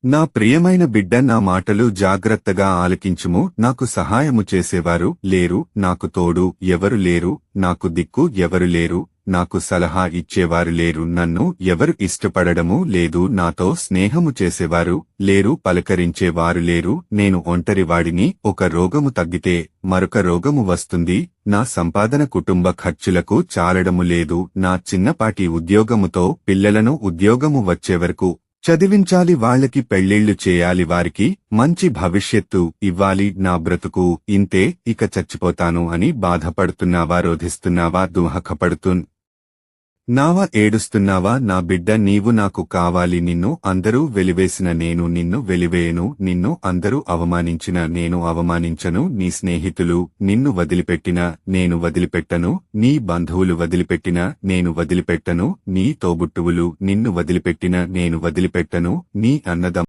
నా ప్రియమైన బిడ్డ, నా మాటలు జాగ్రత్తగా ఆలకించుము. నాకు సహాయము చేసేవారు లేరు, నాకు తోడు ఎవరు లేరు, నాకు దిక్కు ఎవరు లేరు, నాకు సలహా ఇచ్చేవారు లేరు, నన్ను ఎవరు ఇష్టపడడము లేదు, నాతో స్నేహము చేసేవారు లేరు, పలకరించేవారు లేరు. నేను ఒంటరివాడిని. ఒక రోగము తగ్గితే మరొక రోగము వస్తుంది. నా సంపాదన కుటుంబ ఖర్చులకు చాలడము లేదు. నా చిన్నపాటి ఉద్యోగముతో పిల్లలను ఉద్యోగము వచ్చేవరకు చదివించాలి, వాళ్ళకి పెళ్ళిళ్ళు చేయాలి, వారికి మంచి భవిష్యత్తు ఇవ్వాలి. నా బ్రతుకు ఇంతే, ఇక చచ్చిపోతాను అని బాధపడుతున్నావా? రోధిస్తున్నావా? నావా? ఏడుస్తున్నావా? నా బిడ్డ, నీవు నాకు కావాలి. నిన్ను అందరూ వెలివేసిన నేను నిన్ను వెలివేయను, నిన్ను అందరూ అవమానించిన నేను అవమానించను. నీ స్నేహితులు నిన్ను వదిలిపెట్టిన నేను వదిలిపెట్టను, నీ బంధువులు వదిలిపెట్టిన నేను వదిలిపెట్టను, నీ తోబుట్టువులు నిన్ను వదిలిపెట్టిన నేను వదిలిపెట్టను, నీ అన్నదమ్ములు